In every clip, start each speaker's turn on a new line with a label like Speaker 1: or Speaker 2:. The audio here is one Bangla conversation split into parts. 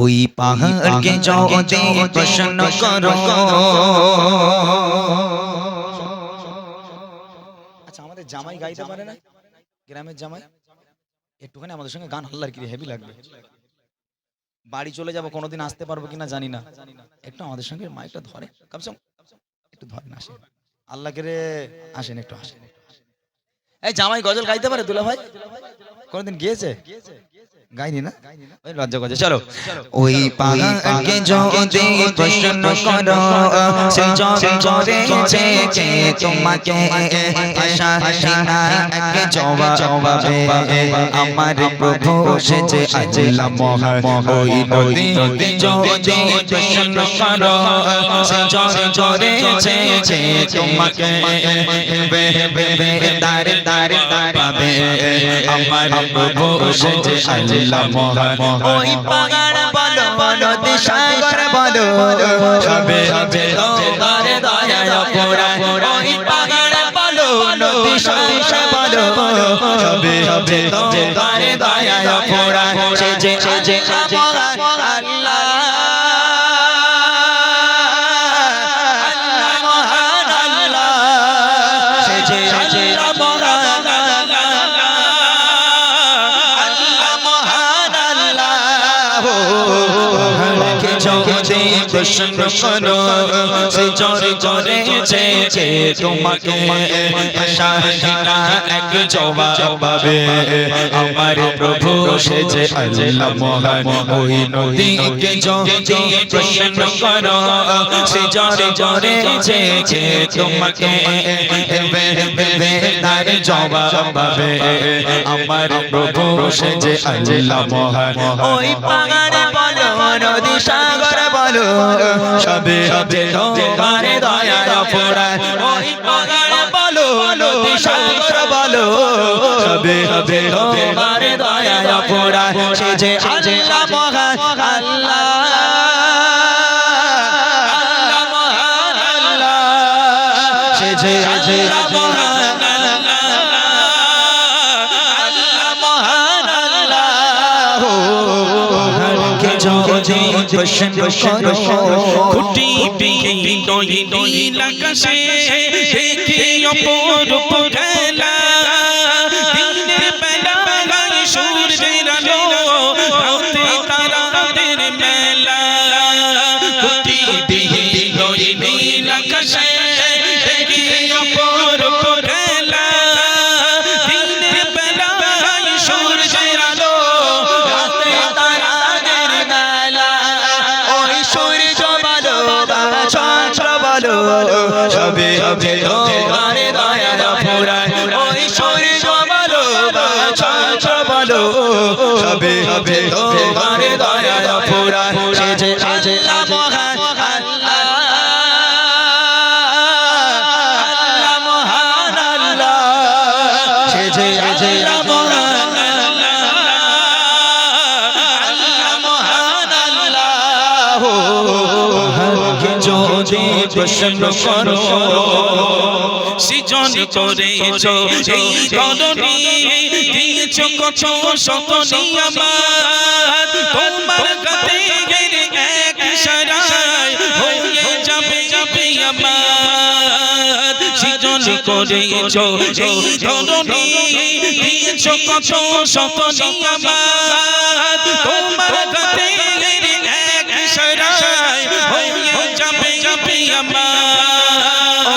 Speaker 1: ওই পাহাড়কে যদি প্রশ্ন করো। আচ্ছা, আমাদের জামাই গাইতে পারে না? গ্রামের জামাই একটুখানি আমাদের সঙ্গে গান হাল্লার কি হেভি লাগবে। বাড়ি চলে যাব, কোনোদিন আসতে পারবো কিনা জানি না। একটু আমাদের সঙ্গে মাইকটা ধরে, কমসম একটু ধরেন, আসেন আল্লাহকে রে, আসেন একটু আসেন। এই জামাই গজল গাইতে পারে দুলা ভাই? কোনোদিন গিয়েছে? গাইনি না, ওই লজ্জা করছে। চলো। ওই পাহাড়কে যদি প্রশ্ন করো, সে জগরে চেয়েছে তোমাকে আশা সিনা এক জবাবে আমার প্রভু সেজে আল্লাহ মহান। ওই নদীতে যদি প্রশ্ন করো, সে জগরে চেয়েছে তোমাকে দারে দারে পাবে আমার প্রভু সেজে আল্লাহ মহান। ওই পাহাড় বলো নদী সাগর বলো সবে তোমার দয়ায় অপরাধ। ওই পাহাড় বলো নদী সাগর বলো সবে তোমার দয়ায় অপরাধ। সেজে সেজে মহান আল্লাহ, আল্লাহ মহান আল্লাহ, সেজে সেজে প্রশ্ন করো, সে জোরে জোরে চেয়েছে তোমাকে আশা সিনা এক জবাবে আমার প্রভু সেজে আল্লাহ মহান। ওই নদীকে যদি প্রশ্ন করো, সে জোরে জোরে চেয়েছে তোমাকে তার জবাবে আমার প্রভু সেজে আল্লাহ মহান। ওই পাহাড়ে বলো নদী সাগর বলো সবে তোমার দয়ায় অপরাধ। ওই পাহাড়ে বলো নদী সাগর বলো সবে তোমার দয়ায় অপরাধ। সেজে আল্লাহ মহান আল্লাহ, আল্লাহ মহান আল্লাহ, সেজে আল্লাহ মহান আল্লাহ, আল্লাহ মহান আল্লাহ। কে যদি প্রশ্ন করো, খুঁটি নই নীল আকাশে দেখে অপরূপ খেলা, দিনের বেলা গায়ে সূর্যের আলো, রাতে তারাদের মেলা। খুঁটি নই নীল আকাশে দেখে অপরূপ খেলা, দিনের বেলা গায়ে সূর্যের আলো, রাতে তারাদের মেলা। ওই সূর্য বলো বা চন্দ্র বলো সবে তোমার দয়ার অপরাধ। ওই সূর্য বলো বা চন্দ্র বলো সবে তোমার দয়ার অপরাধ। সেজে আল্লাহ মহান আল্লাহ, আল্লাহ মহান আল্লাহ, সেজে আল্লাহ মহান আল্লাহ, আল্লাহ মহান আল্লাহ। কে যদি প্রশ্ন করো, সৃজন করেছো এই ধরনী, দিয়েছো কত শত নিয়ামত, তোমার কাছে এক ইশারায় হয়ে যাবে আমার। সৃজন করেছো এই ধরনী, দিয়েছো কত শত নিয়ামত, তোমার কাছে এক ইশারায় হয়ে যাবে আমার।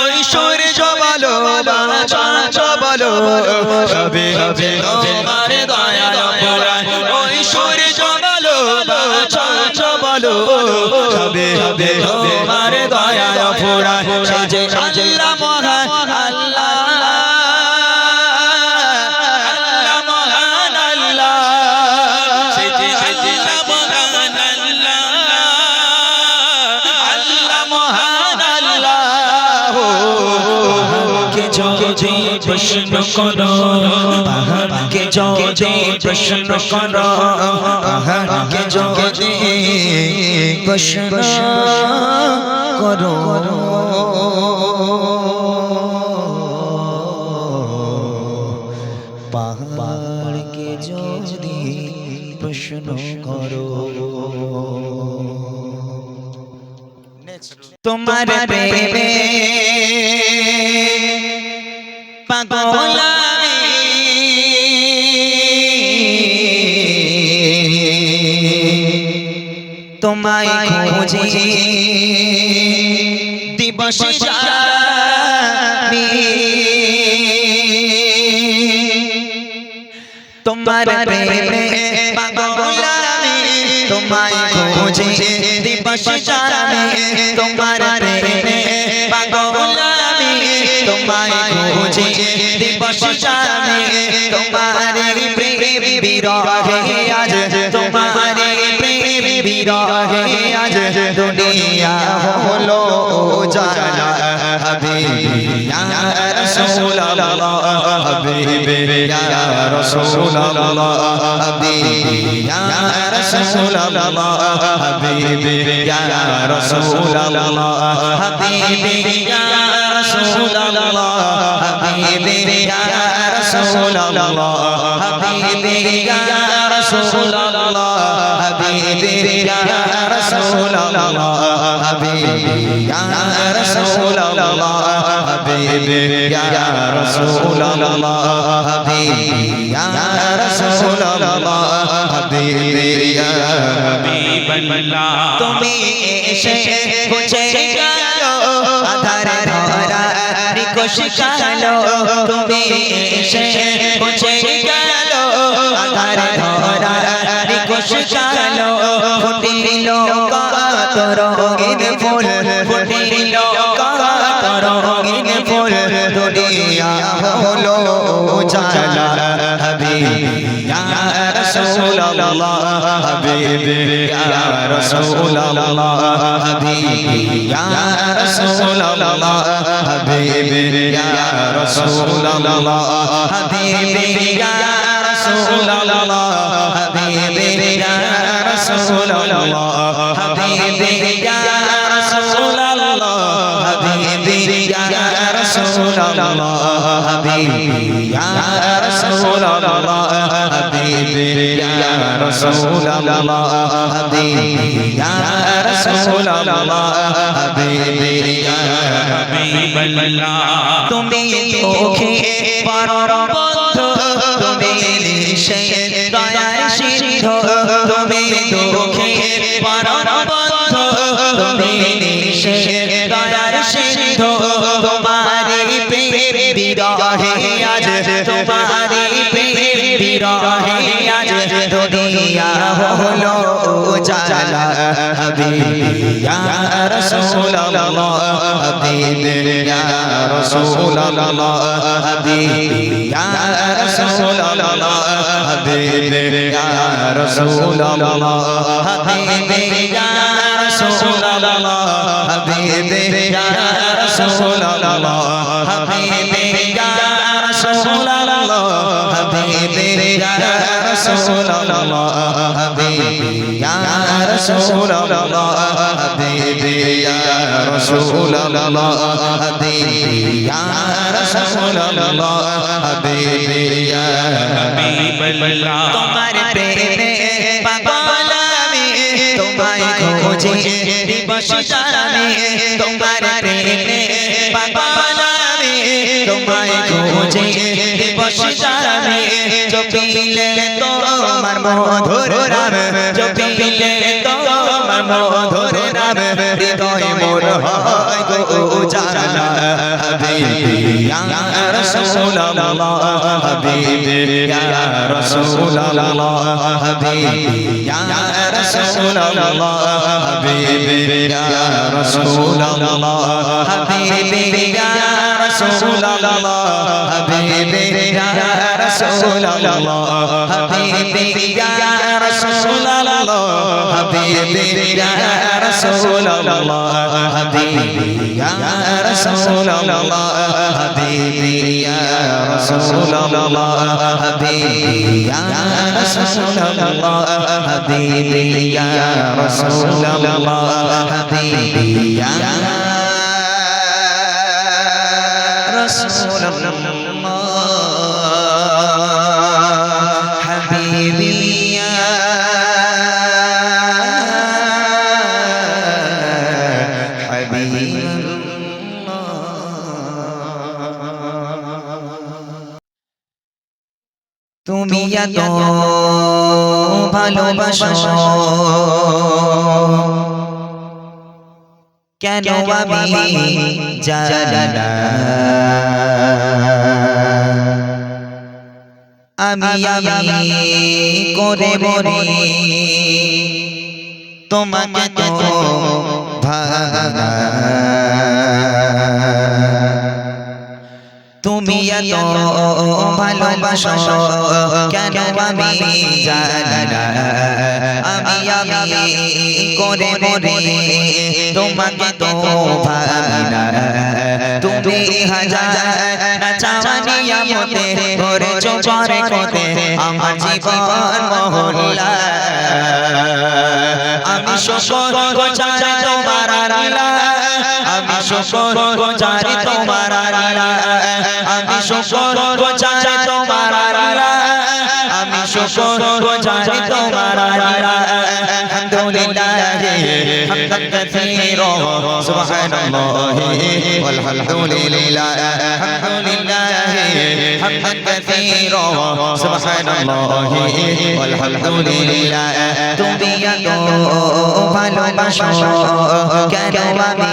Speaker 1: ওই সূর্য বলো বা চন্দ্র বলো সবে তোমার দয়ার অপরাধ। ওই সূর্য বলো বা চন্দ্র বলো সবে তোমার দয়ার অপরাধ। সেজে আল্লাহ মহান আল্লাহ, আল্লাহ মহান আল্লাহ, সেজে আল্লাহ মহান আল্লাহ, আল্লাহ মহান আল্লাহ। কে যদি প্রশ্ন করো, পাহাড়কে যদি প্রশ্ন করো, পাহাড়কে যদি প্রশ্ন করো, পাহাড়কে যদি প্রশ্ন করো।
Speaker 2: তোমার প্রেমে পাগল আমি তোমায় খুঁজে দিবস যাবি তোমার প্রেমে পাগল আমি তোমায় খুঁজে দিবস যাবি তোমার প্রেমে পাগল আমি তোমায় খুঁজে দিবস যাবি তোমার প্রেম বিরহে আজ তোমার প্রেম বিরহে আজ দুনিয়া হলো জানা হাবিবি ইয়া রাসূলুল্লাহ হাবিবি ইয়া রাসূলুল্লাহ হাবিবি ইয়া রাসূলুল্লাহ হাবিবি ইয়া রাসূলুল্লাহ হাবিবি ইয়া রাসূলুল্লাহ হাবিবি ইয়া রাসূলুল্লাহ হাবিবি ইয়া রাসূলুল্লাহ হাবিবি ইয়া রাসূলুল্লাহ হাবিবি ইয়া রাসূলুল্লাহ হাবিবি ইয়া রাসূলুল্লাহ হাবিবি ইয়া রাসূলুল্লাহ হাবিবি ইয়া হাবিবাল্লাহ তুমি এসে বুঝে গেলো আধারে ধরা নিকশ কালো তুমি এসে বুঝে গেলো আধারে ধরা নিকশ কালো ফুটিল কত রঙিন ফুল ফুটিল কত রঙিন ফুল দুনিয়া হলো জানা হাবিবি ইয়া রাসূলুল্লাহ হাবিবি ইয়া রাসূলুল্লাহ হাবিবি ইয়া রাসূলুল্লাহ হাবিবি ইয়া রাসূলুল্লাহ হাবিবি ইয়া রাসূলুল্লাহ হাবিবি ইয়া রাসূলুল্লাহ হাবিবি ইয়া রাসূলুল্লাহ হাবিবি ইয়া রাসূলুল্লাহ হাবিবি ইয়া রাসূলুল্লাহ হাবিবি ইয়া রাসূলুল্লাহ হাবিবি ইয়া রাসূলুল্লাহ হাবিবি ইয়া হাবিবাল্লাহ তুমি চোখে পরর বন্ধু তুমি নিশে দয়ার সিন্ধু তুমি চোখে পরর বন্ধু তুমি নিশে দয়ার সিন্ধু তোমারি প্রেম বিরহে আজ তোমারি প্রেম বিরহে আজ দুনিয়া হলো জানা হাবিবি ইয়া রাসূলুল্লাহ হাবিবি ইয়া রাসূলুল্লাহ হাবিবি ইয়া রাসূলুল্লাহ হাবিবি ইয়া রাসূলুল্লাহ হাবিবি ইয়া রাসূলুল্লাহ হাবিবি ইয়া রাসূলুল্লাহ হাবিবি ইয়া রাসূলুল্লাহ হাবিবি ইয়া রাসূলুল্লাহ হাবিবি ইয়া রাসূলুল্লাহ হাবিবি ইয়া রাসূলুল্লাহ হাবিবি ইয়া রাসূলুল্লাহ হাবিবি ইয়া হাবিবাল্লাহ তোমার প্রেমে পাগল আমি তোমায় খুঁজে দিবস জানি তোমার প্রেমে পাগল আমি তোমায় খুঁজে দিবস জানি জপিলে তোমার মধুর নাম জপিলে তোমার মধুর নাম হৃদয় মোর হয় গো জানা হাবিবি ইয়া রাসূলুল্লাহ হাবিবি ইয়া রাসূলুল্লাহ হাবিবি ইয়া রাসূলুল্লাহ হাবিবি ইয়া রাসূলুল্লাহ হাবিবি ইয়া রাসূলুল্লাহ হাবিবি ইয়া রাসূলুল্লাহ হাবিবি ইয়া রাসূলুল্লাহ হাবিবি ইয়া রাসূলুল্লাহ হাবিবি ইয়া রাসূলুল্লাহ হাবিবি ইয়া রাসূলুল্লাহ হাবিবি ইয়া রাসূলুল্লাহ হাবিবি ইয়া রাসূলুল্লাহ হাবিবি ইয়া রাসূলুল্লাহ হাবিবি ইয়া হাবিবি এত ভালোবাসো কেন আমি জানি না আমি করে মরে তোমাকে তো ভাবনা তুমি এত ভালোবাসো কেন আমি জানি না আমি করে মরে তোমাকে তো ভাবনা তুমি হাজার চাওয়ানিয়া মতে করেছো পরে কোতে আমার জীবন মহল্লা আমি শুকর গুজারি তোমার আল্লাহ আমি শুকর গুজারি তোমার আল্লাহ আমি শুকর গুজারি তোমার আল্লাহ আমি শুকর গুজারি তোমার আল্লাহ আলহামদুলিল্লাহ হামদান কাসীরা সুবহানাল্লাহি ওয়ালহামদুলিল্লাহ আলহামদুলিল্লাহ হামদান কাসীরা সুবহানাল্লাহি ওয়ালহামদুলিল্লাহ তুমি এত ভালোবাসো কেন আমি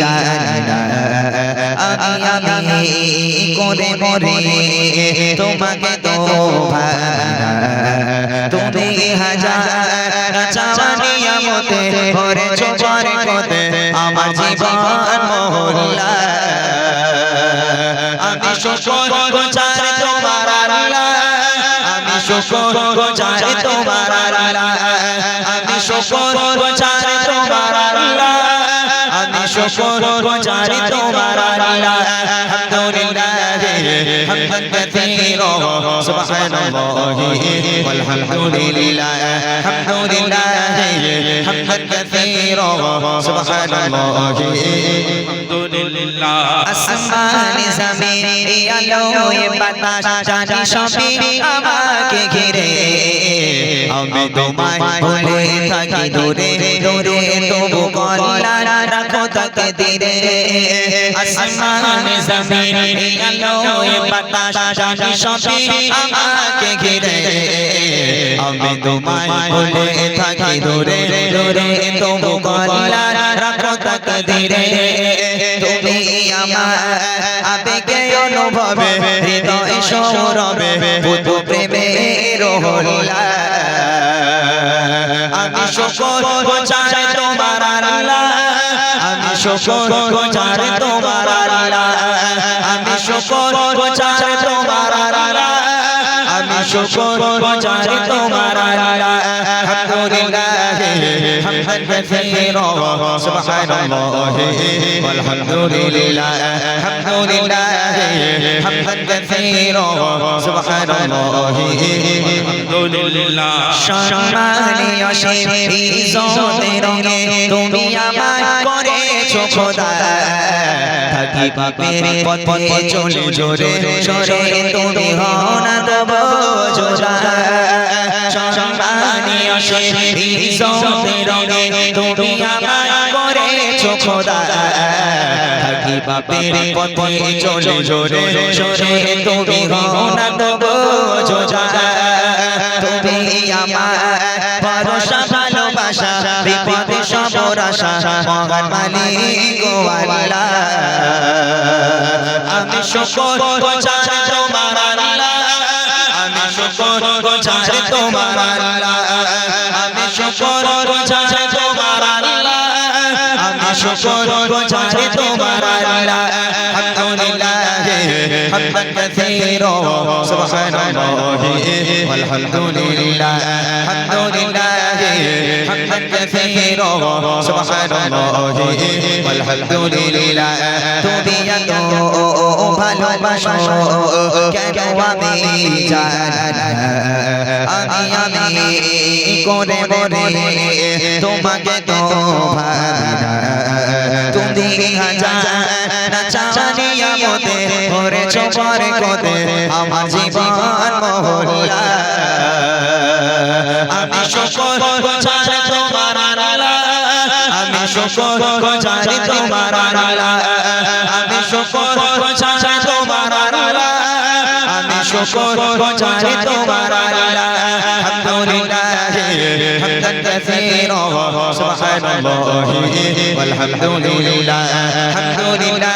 Speaker 2: জানি না আমি করে মরে তোমাকে তো ভাবনা তুমি হাজার চাওয়ানিয়া মতে করেছো পরে কোতে আমার জীবন মহল্লা আমি শুকর গুজারি তোমার আল্লাহ আমি শুকর গুজারি তোমার আল্লাহ আমি শুকর গুজারি তোমার আল্লাহ আমি শুকর গুজারি তোমার আল্লাহ আলহামদুলিল্লাহ হামদান কাসীরা সুবহানাল্লাহি ওয়ালহামদুলিল্লাহ আলহামদুলিল্লাহ হামদান কাসীরা সুবহানাল্লাহি আলহামদুলিল্লাহ আসমানে জমিনে আলোয় বাতাস জানি সবই আমাকে ঘিরে আমি তোমায় ভুলে থাকি দূরে দূরে তবু কল্লা রাখো তাকে দিরে আসমানে জমিনে আলোয় বাতাস জানি সবই আমাকে ঘিরে আমি তোমায় ভুলে থাকি দূরে দূরে তবু কল্লা রাখো তাকে দিরে তুমি আমার আবেগে অনুভবে হৃদয় সৌরভে বুধু প্রেমের হল্লা আমি শুকর গুজারি তোমার আল্লাহ আমি শুকর গুজারি তোমার আল্লাহ আমি শুকর গুজারি তোমার আল্লাহ আমি শুকর গুজারি তোমার আল্লাহ আলহামদুলিল্লাহ হামদান কাসীরা সুবহানাল্লাহি ওয়ালহামদুলিল্লাহ আলহামদুলিল্লাহ হামদান কাসীরা সুবহানাল্লাহি আলহামদুলিল্লাহ সম্মানীয় সেই ইজ্জতের রঙে তুমি আমায় করেছো খোদা থাকি পাপের পথে চলে জোরে সরে তুমি হও না তব জোড়া সম্মানীয় সেই ইজ্জতের রঙে তুমি আমায় করেছো খোদা থাকি পাপের পথে চলে জোরে সরে তুমি হও না তব জোড়া তুমি আমার ভরসা ভালোবাসা বিপদে সবর আশা মহান মালিক ও আল্লাহ আমি শুকর গুজারি তোমার আল্লাহ আমি শুকর গুজারি তোমার আল্লাহ আমি শুকর গুজারি তোমার আল্লাহ আমি শুকর গুজারি তোমার আল্লাহ আলহামদুলিল্লাহ হামদান কাসীরা সুবহানাল্লাহি ওয়ালহামদুলিল্লাহ আলহামদুলিল্লাহ হামদান কাসীরা সুবহানাল্লাহি ওয়ালহামদুলিল্লাহ তুমি এত ভালোবাসো কেন আমি জানি না আমি করে মরে তোমাকে তো ভাবনা তুমি হাজার চাওয়ানিয়া মতে করেছো পরে কোতে আমার জীবন মহল্লা আমি শুকর গুজারি তোমার আল্লাহ আমি শুকর গুজারি তোমার আল্লাহ আমি শুকর গুজারি তোমার আল্লাহ আমি শুকর গুজারি তোমার আল্লাহ আলহামদুলিল্লাহ হামদান কাসীরা সুবহানাল্লাহি ওয়ালহামদুলিল্লাহ আলহামদুলিল্লাহ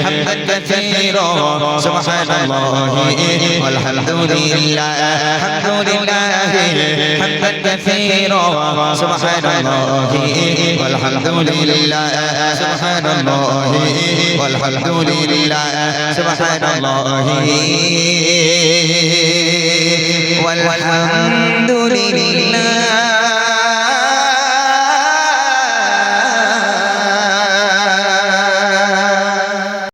Speaker 2: হামদান কাসীরা সুবহানাল্লাহি ওয়ালহামদুলিল্লাহ আলহামদুলিল্লাহ হামদান কাসীরা সুবহানাল্লাহি ওয়ালহামদুলিল্লাহ সুবহানাল্লাহি ওয়ালহামদুলিল্লাহ সুবহানাল্লাহি والحمد لله